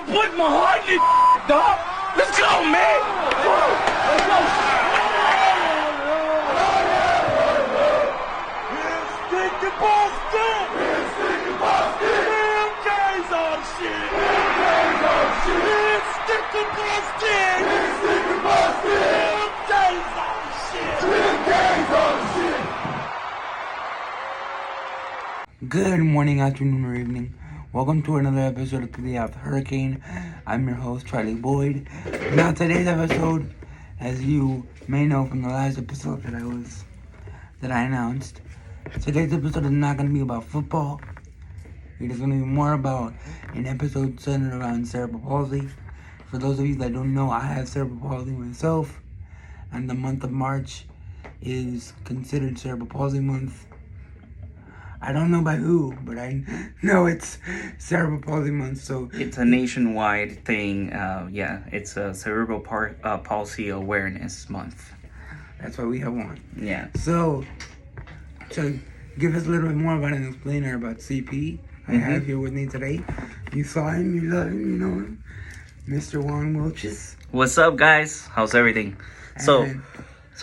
put my heart in it, dog. Let's go, man. Let's go. Stick to Boston. Stick to Boston. Gays on shit. Gays on shit. Stick to Boston. Stick to Boston. Gays on shit. Gays on shit. Good morning, afternoon, or evening. Welcome to another episode of the After Hurricane. I'm your host, Charlie Boyd. Now, today's episode, as you may know from the last episode that I announced, today's episode is not going to be about football. It is going to be more about an episode centered around cerebral palsy. For those of you that don't know, I have cerebral palsy myself, and the month of March is considered cerebral palsy month. I don't know by who, but I know it's cerebral palsy month, so... It's a nationwide thing, it's a cerebral palsy awareness month. That's why we have one. Yeah. So, to give us a little bit more about an explainer about CP, I have here with me today. You saw him, you love him, you know him. Mr. Juan Wiltches. What's up, guys? How's everything? So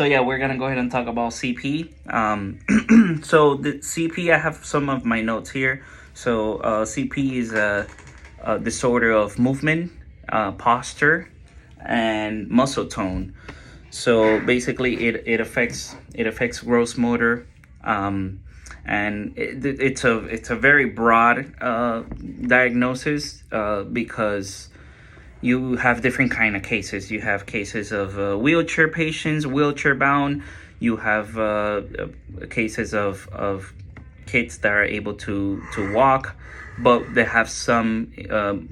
yeah, we're gonna go ahead and talk about CP. So the CP, I have some of my notes here. So CP is a disorder of movement, posture, and muscle tone. So basically, it affects gross motor, and it's a very broad diagnosis because you have different kind of cases. You have cases of wheelchair patients, wheelchair bound. You have cases of kids that are able to walk, but they have some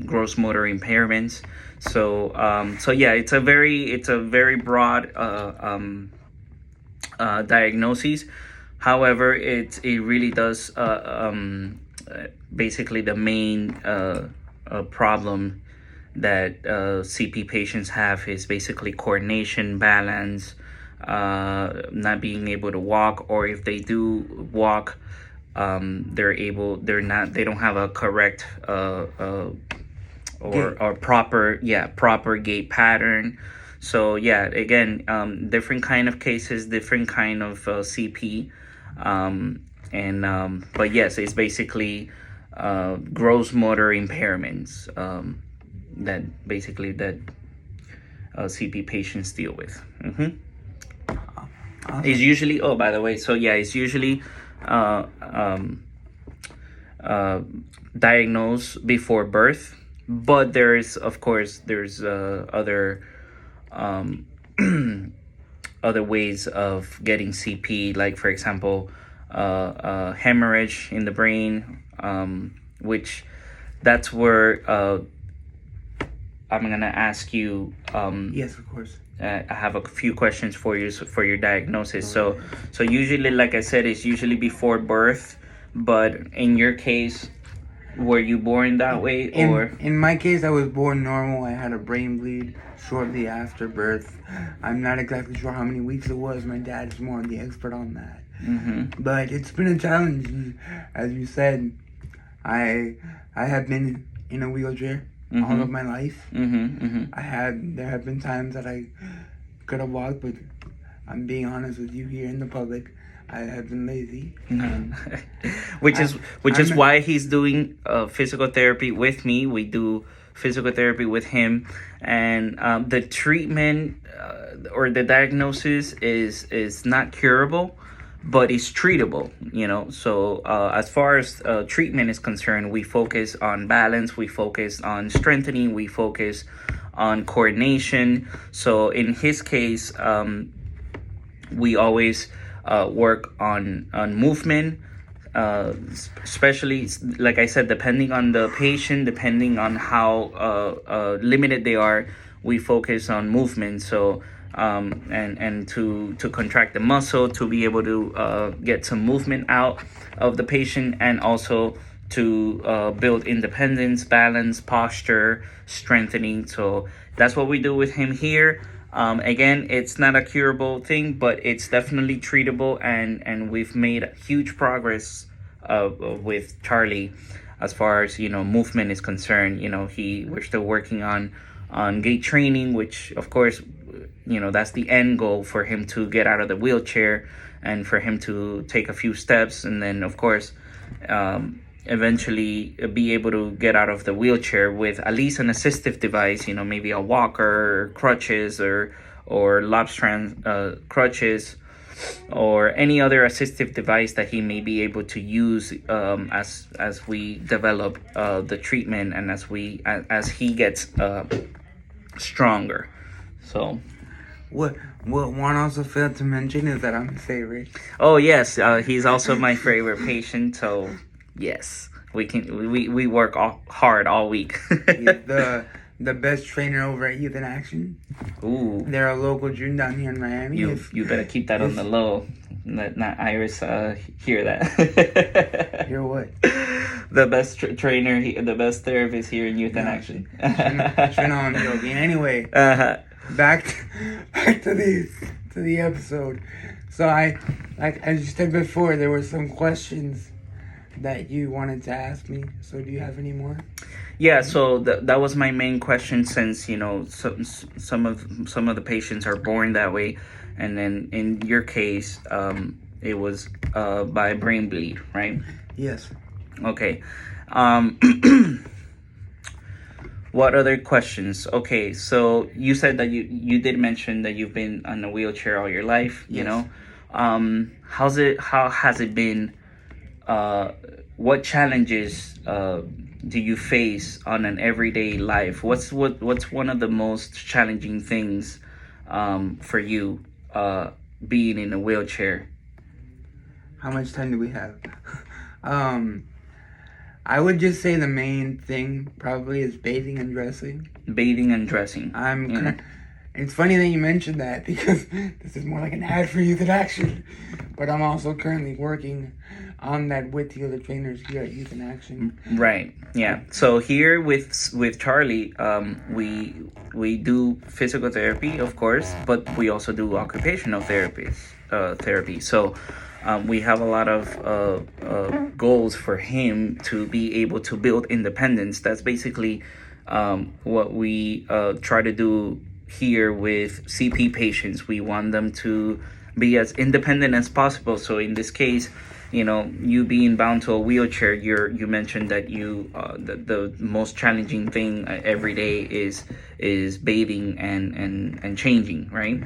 gross motor impairments. So yeah, it's a very broad diagnosis. However, it really does basically the main problem that CP patients have is basically coordination, balance, not being able to walk, or if they do walk, they don't have a correct or proper gait pattern. So yeah, again, different kind of cases, different kind of CP, but yes, it's basically gross motor impairments that CP patients deal with. It's usually, oh, by the way, so yeah, it's usually diagnosed before birth, but there's other other ways of getting CP, like for example hemorrhage in the brain, which that's where I'm gonna ask you. Yes, of course. I have a few questions for you for your diagnosis. So usually, like I said, it's usually before birth. But in your case, were you born that way, or? In my case, I was born normal. I had a brain bleed shortly after birth. I'm not exactly sure how many weeks it was. My dad is more the expert on that. But it's been a challenge, as you said. I have been in a wheelchair all of my life. There have been times that I could have walked, but I'm being honest with you here in the public, I have been lazy. Which is why he's doing physical therapy with me. We do physical therapy with him, and the treatment or the diagnosis is not curable, but it's treatable, So as far as treatment is concerned, we focus on balance, we focus on strengthening, we focus on coordination. So in his case, we always work on movement, especially, like I said, depending on the patient, depending on how limited they are, we focus on movement. So and to contract the muscle, to be able to get some movement out of the patient, and also to build independence, balance, posture, strengthening. So that's what we do with him here. Again, it's not a curable thing, but it's definitely treatable, and we've made huge progress with Charlie. as far as movement is concerned. We're still working on gait training, which of course that's the end goal for him to get out of the wheelchair and for him to take a few steps, and then of course eventually be able to get out of the wheelchair with at least an assistive device, maybe a walker, or crutches, or Lobstrand crutches, or any other assistive device that he may be able to use as we develop the treatment and as he gets stronger. So What Juan also failed to mention is that I'm his favorite. oh yes, he's also my favorite patient. So yes, we work hard all week. He's the best trainer over at Youth in Action. Ooh, They're a local gym down here in Miami. you better keep that on the low. Let not Iris hear that. Hear what? The best trainer, the best therapist here in Youth in Action. Sure, no, I'm joking. Anyway, back to the episode. So as you said before, there were some questions that you wanted to ask me. So do you have any more? Yeah, so that was my main question, since some of the patients are born that way, and then in your case, it was by brain bleed, right? Yes. Okay. What other questions? Okay, so you said that you did mention that you've been on a wheelchair all your life. Yes. How has it been? What challenges do you face on an everyday life? What's one of the most challenging things for you being in a wheelchair? How much time do we have? I would just say the main thing probably is bathing and dressing. Bathing and dressing. It's funny that you mentioned that, because this is more like an ad for Youth in Action. But I'm also currently working on that with the other trainers here at Youth in Action. Right. Yeah. So here with Charlie, we do physical therapy, of course, but we also do occupational therapy. So we have a lot of goals for him to be able to build independence. That's basically what we try to do here with CP patients. We want them to be as independent as possible. So in this case, you being bound to a wheelchair, you mentioned that the most challenging thing every day is bathing and changing, right?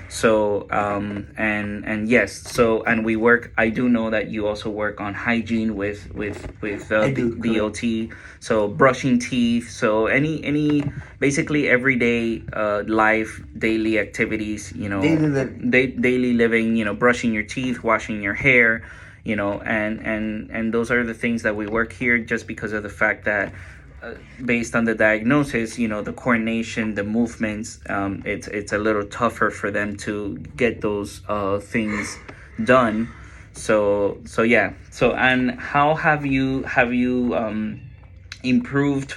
So and yes, so and we work. I do know that you also work on hygiene with DOT. So brushing teeth. So any basically everyday life, daily activities. Daily living. Brushing your teeth, washing your hair. And those are the things that we work here, just because of the fact that based on the diagnosis, the coordination, the movements, it's a little tougher for them to get those things done. So yeah. So, and how have you improved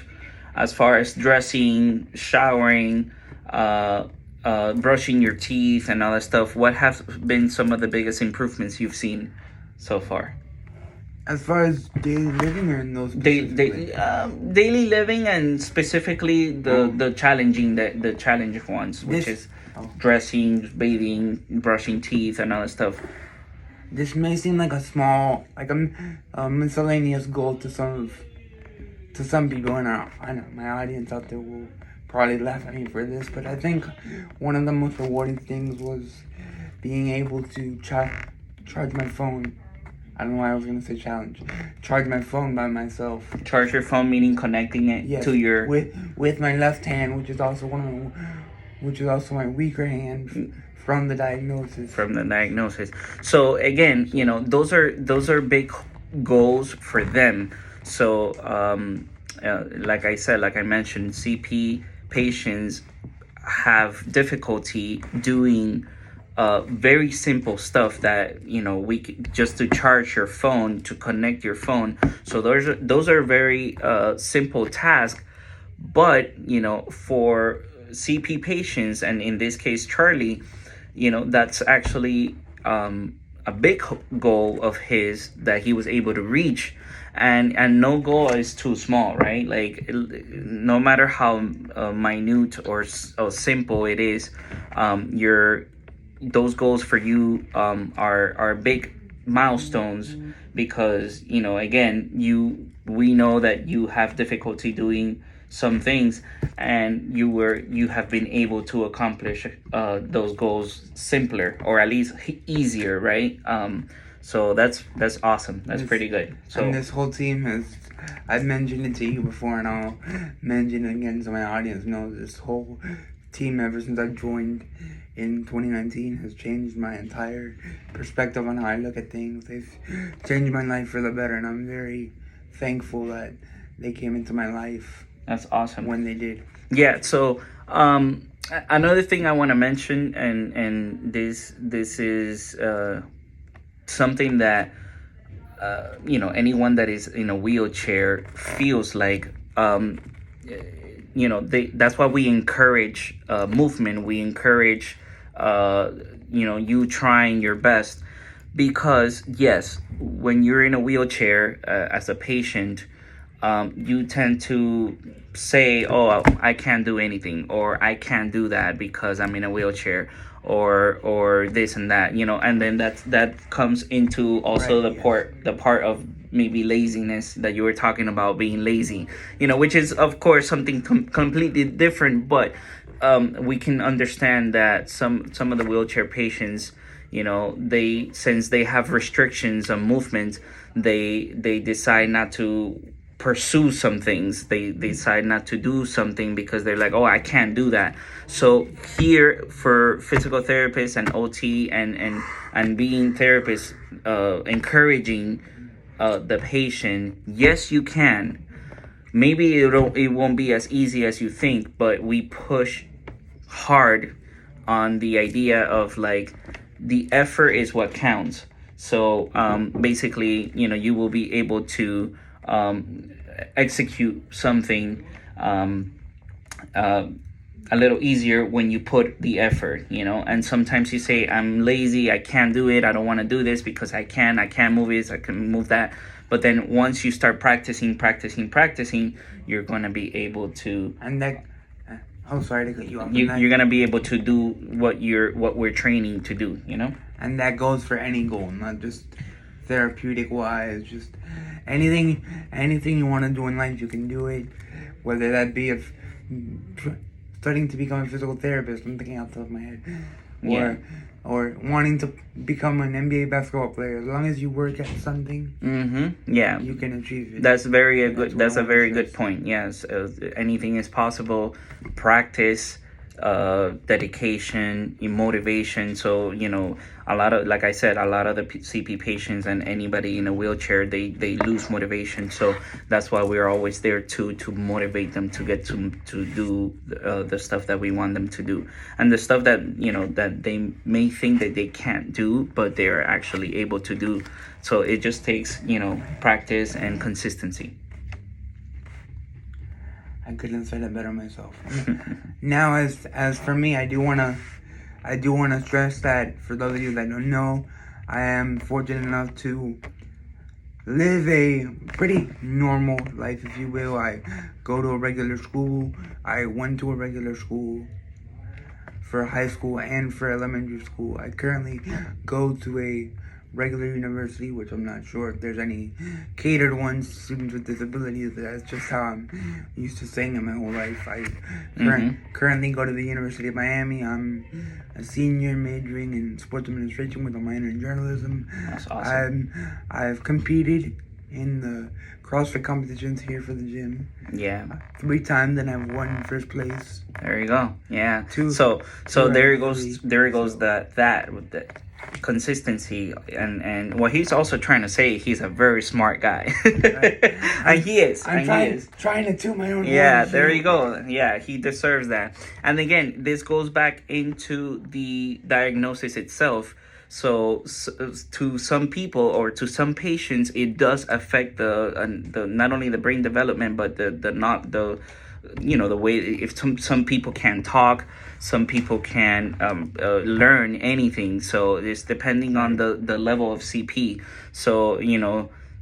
as far as dressing, showering, brushing your teeth and all that stuff? What have been some of the biggest improvements you've seen so far? As far as daily living, or in those daily living, and specifically the challenging the challenge ones, which is dressing, bathing, brushing teeth, and all that stuff. This may seem like a small, like a miscellaneous goal to some people, and I know my audience out there will probably laugh at me for this, but I think one of the most rewarding things was being able to charge my phone. I don't know why I was going to say challenge. Charge my phone by myself. Charge your phone, meaning connecting it to your... With my left hand, which is also my weaker hand from the diagnosis. So again, those are big goals for them. So like I mentioned, CP patients have difficulty doing very simple stuff that just to charge your phone, to connect your phone. So those are very simple tasks, but for CP patients, and in this case Charlie, that's actually a big goal of his that he was able to reach. And no goal is too small, right? Like, no matter how minute or simple it is, your those goals for you are big milestones, because again, we know that you have difficulty doing some things, and you have been able to accomplish those goals simpler, or at least easier, right? So that's awesome. That's pretty good. So, and this whole team has, I've mentioned it to you before, and I'll mention it again so my audience knows, this whole team, ever since I joined in 2019, has changed my entire perspective on how I look at things. They've changed my life for the better, and I'm very thankful that they came into my life. That's awesome. When they did. Yeah. So another thing I want to mention, and this is something that anyone that is in a wheelchair feels like. That's why we encourage movement. We encourage you trying your best, because yes, when you're in a wheelchair as a patient, you tend to say, oh, I can't do anything, or I can't do that because I'm in a wheelchair, or this and that, and then that comes into also the part of maybe laziness that you were talking about, being lazy, which is of course something completely different. But we can understand that some of the wheelchair patients, they, since they have restrictions on movement, they decide not to pursue some things. They decide not to do something because they're like, oh, I can't do that. So here, for physical therapists and OT and being therapists, encouraging the patient, yes, you can. Maybe it won't be as easy as you think, but we push hard on the idea of, like, the effort is what counts. So basically, you will be able to execute something a little easier when you put the effort, and sometimes you say, I'm lazy, I can't do it, I don't want to do this because I can't move this, I can move that. But then once you start practicing, you're going to be able to, and that sorry to cut you off. You're going to be able to do what we're training to do, and that goes for any goal, not just therapeutic wise. Just anything you want to do in life, you can do it, whether that be of studying to become a physical therapist, I'm thinking off the top of my head, or wanting to become an NBA basketball player. As long as you work at something, you can achieve it. That's a very good point. Yes, anything is possible. Practice, dedication, motivation. So a lot of, like I said, a lot of the CP patients and anybody in a wheelchair, they lose motivation. So that's why we're always there to motivate them to get to do the stuff that we want them to do, and the stuff that that they may think that they can't do, but they are actually able to do. So it just takes practice and consistency. I couldn't say that better myself. Now, as for me, I do wanna stress that for those of you that don't know, I am fortunate enough to live a pretty normal life, if you will. I go to a regular school. I went to a regular school for high school and for elementary school. I currently go to a regular university, which I'm not sure if there's any catered ones, students with disabilities. That's just how I'm used to saying it my whole life. I currently go to the University of Miami. I'm a senior majoring in sports administration with a minor in journalism. That's awesome. I've competed in the CrossFit competitions here for the gym. Yeah. 3 times, and I've won first place. There you go. Yeah. So there goes that with the consistency, and what he's also trying to say, he's a very smart guy. And he is. I'm trying to toot my own. Yeah, there you go. Yeah, he deserves that. And again, this goes back into the diagnosis itself. So to some people or to some patients, it does affect the not only the brain development, but the the way, if some people can talk, some people can learn anything. So it's depending on the level of CP. So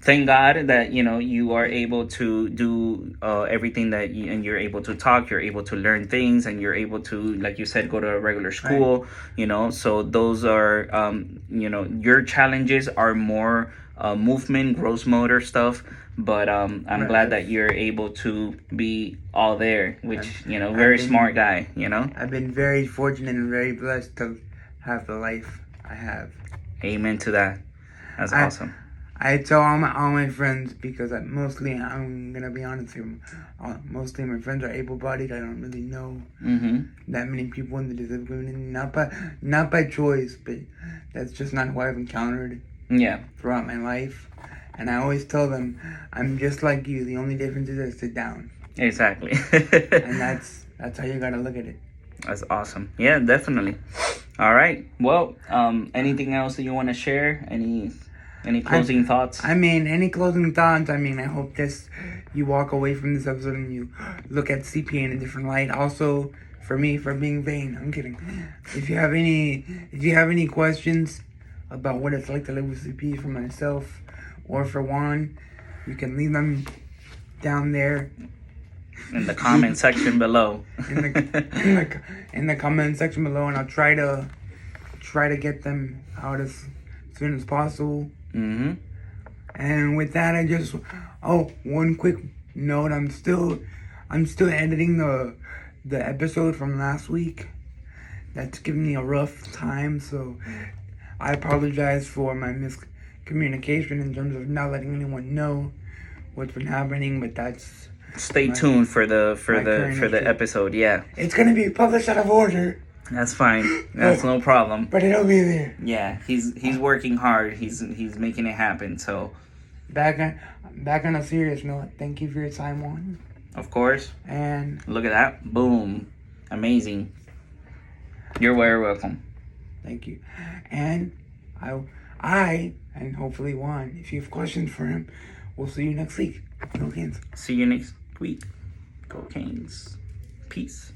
thank God that you are able to do everything that and you're able to talk, you're able to learn things, and you're able to, like you said, go to a regular school. So those are your challenges are more movement, gross motor stuff. But I'm glad that you're able to be all there, which very smart guy. I've been very fortunate and very blessed to have the life I have. Amen to that. That's awesome. I tell all my friends, because I'm gonna be honest here, mostly my friends are able-bodied. I don't really know that many people in the disabled community, not by choice, but that's just not who I've encountered throughout my life. And I always tell them, I'm just like you. The only difference is I sit down. Exactly. And that's how you gotta look at it. That's awesome. Yeah, definitely. All right. Well, anything else that you want to share? Any closing thoughts? Any closing thoughts? I hope you walk away from this episode and you look at CPA in a different light. Also, for me, for being vain. I'm kidding. If you have any questions about what it's like to live with CP for myself or for Juan, you can leave them down there in the comment section below. in the comment section below, and I'll try to get them out as soon as possible. And with that, one quick note: I'm still editing the episode from last week. That's giving me a rough time, so I apologize for my miscommunication in terms of not letting anyone know what's been happening. But that's stay tuned for the episode. Yeah, it's gonna be published out of order. That's fine. That's no problem. But it'll be there. Yeah, he's working hard. He's making it happen. So back on a serious note, thank you for your time, Juan. Of course. And look at that. Boom. Amazing. You're very welcome. Thank you. And I and hopefully Juan, if you have questions for him, we'll see you next week. Go Canes. See you next week. Go Canes. Peace.